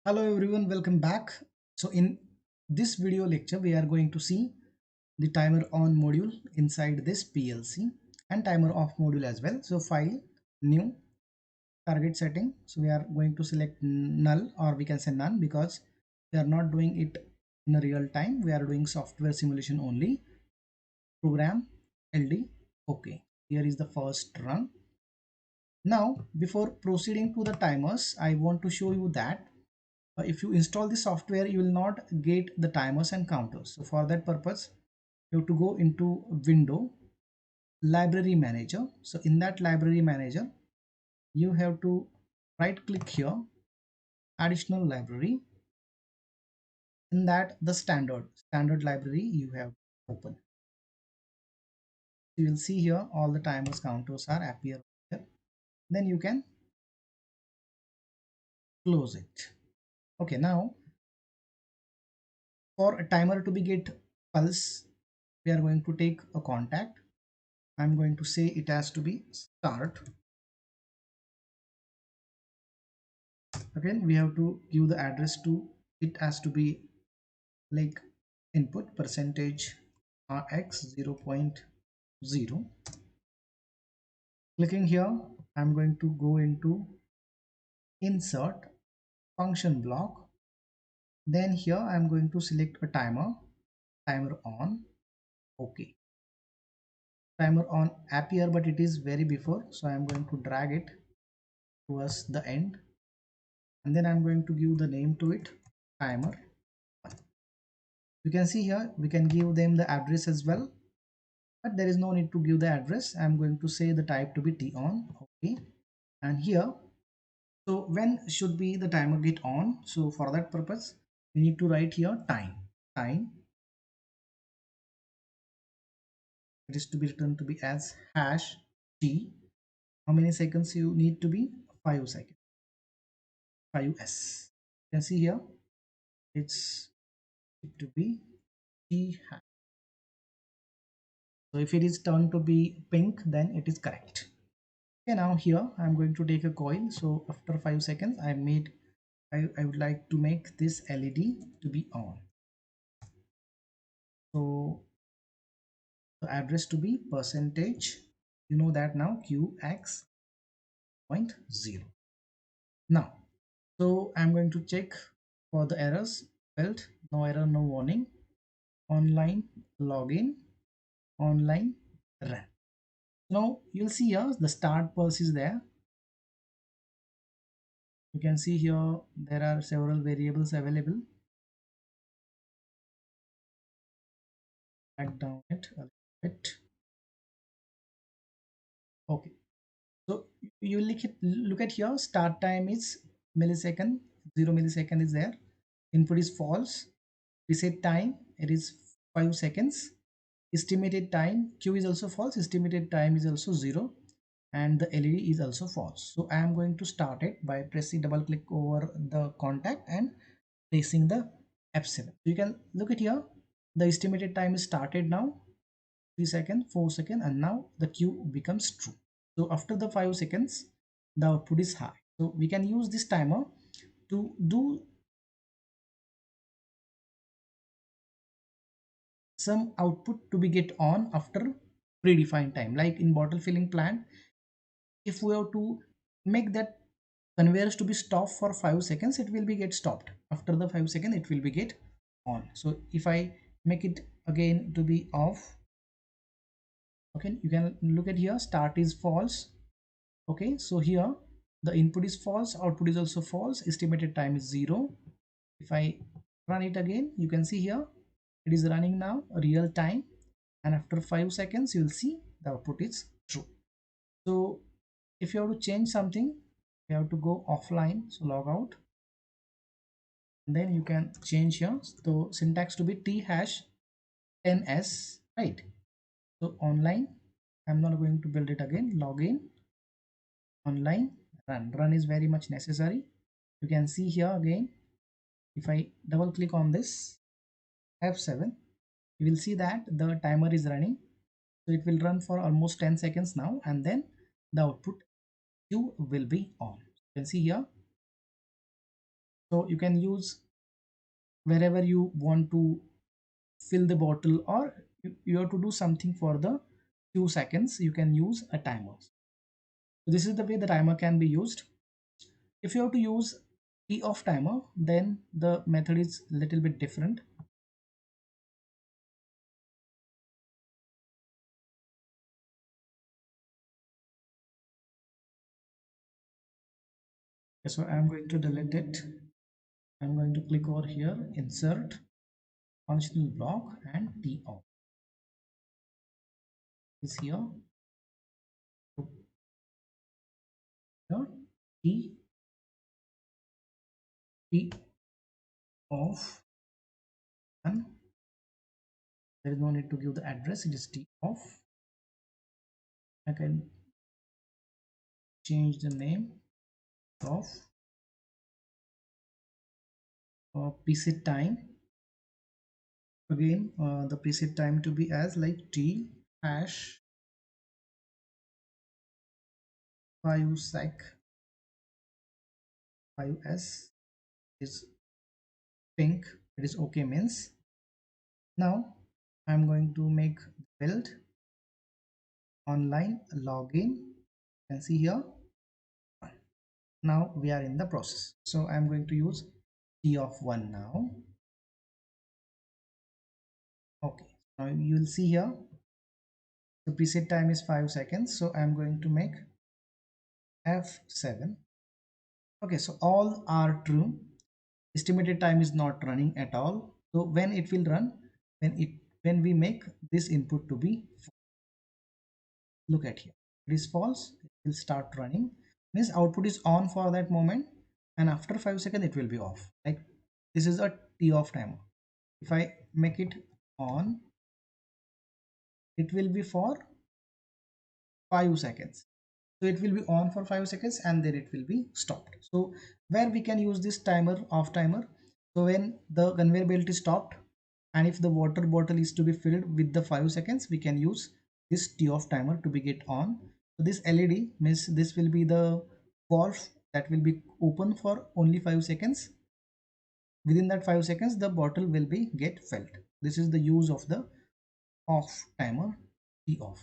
Hello everyone, welcome back. So in this video lecture we are going to see the timer on module inside this PLC and timer off module as well. So file, new, target setting. So we are going to select null, or we can say none, because we are not doing it in a real time. We are doing software simulation only. Program LD. Okay, here is the first run. Now before proceeding to the timers, I want to show you that if you install the software you will not get the timers and counters. So for that purpose you have to go into window, library manager. So in that library manager you have to right click here, additional library. In that the standard library you have open. You will see here all the timers counters are appear here. Then you can close it. Okay, now for a timer to be get pulse, we are going to take a contact. I'm going to say it has to be start. Again we have to give the address to, it has to be like input percentage rx 0.0. Clicking here, I'm going to go into insert function block. Then here I'm going to select a timer on. Okay, timer on appear, but it is very before, so I'm going to drag it towards the end, and then I'm going to give the name to it, timer. You can see here we can give them the address as well, but there is no need to give the address. I'm going to say the type to be t on. Okay, and here, so when should be the timer get on? So for that purpose we need to write here time. It is to be written to be as hash t. How many seconds you need to be? 5 seconds, 5s. You can see here it's it to be t hash. So if it is turned to be pink, then it is correct. Okay, now here I'm going to take a coil. So after 5 seconds I would like to make this LED to be on. So the address to be percentage, you know that now, qx 0.0. Now so I'm going to check for the errors. Felt no error, no warning. Online login, online run. Now you'll see here the start pulse is there. You can see here there are several variables available. Back down it a little bit. Okay, so you look at here, start time is millisecond, 0 millisecond is there. Input is false. Reset time, it is 5 seconds. Estimated time, q is also false. Estimated time is also 0, and the LED is also false. So I am going to start it by pressing double click over the contact and placing the F7. You can look at here, the estimated time is started now, 3 seconds, 4 seconds, and now the Q becomes true. So after the 5 seconds the output is high. So we can use this timer to do some output to be get on after predefined time. Like in bottle filling plant, if we have to make that conveyors to be stopped for 5 seconds, it will be get stopped. After the 5 seconds it will be get on. So if I make it again to be off, okay, you can look at here, start is false. Okay, so here the input is false, output is also false, estimated time is 0. If I run it again, you can see here it is running now real time, and after 5 seconds you will see the output is true. So if you have to change something, you have to go offline, so log out, and then you can change here. So syntax to be t hash 10s, right? So online, I'm not going to build it again. Login, online, run is very much necessary. You can see here again, if I double click on this F7, you will see that the timer is running. So it will run for almost 10 seconds now, and then the output Q will be on. You can see here So you can use wherever you want to fill the bottle, or you have to do something for the few seconds, you can use a timer. So this is the way the timer can be used. If you have to use t off timer, then the method is a little bit different. Okay, so I'm going to delete it. I'm going to click over here, insert functional block, and t off is here. So here t t off, and there is no need to give the address, it is t off. I can change the name of preset time. Again, the preset time to be as like t hash 5 sec 5s is pink, it is okay means. Now I'm going to make build online login. You can see here. Now we are in the process, so I'm going to use t of 1 now. Okay, now you will see here the preset time is 5 seconds, so I'm going to make f7. Okay, so all are true. Estimated time is not running at all. So when it will run, when we make this input to be, look at here, it is false, it will start running, means output is on for that moment, and after 5 seconds it will be off. Like this is a t off timer. If I make it on, it will be for 5 seconds. So it will be on for 5 seconds and then it will be stopped. So where we can use this timer, off timer, so when the conveyor belt is stopped and if the water bottle is to be filled with the 5 seconds, we can use this t off timer to be get on. So this led means this will be the valve that will be open for only 5 seconds. Within that 5 seconds the bottle will be get filled. This is the use of the off timer, t off.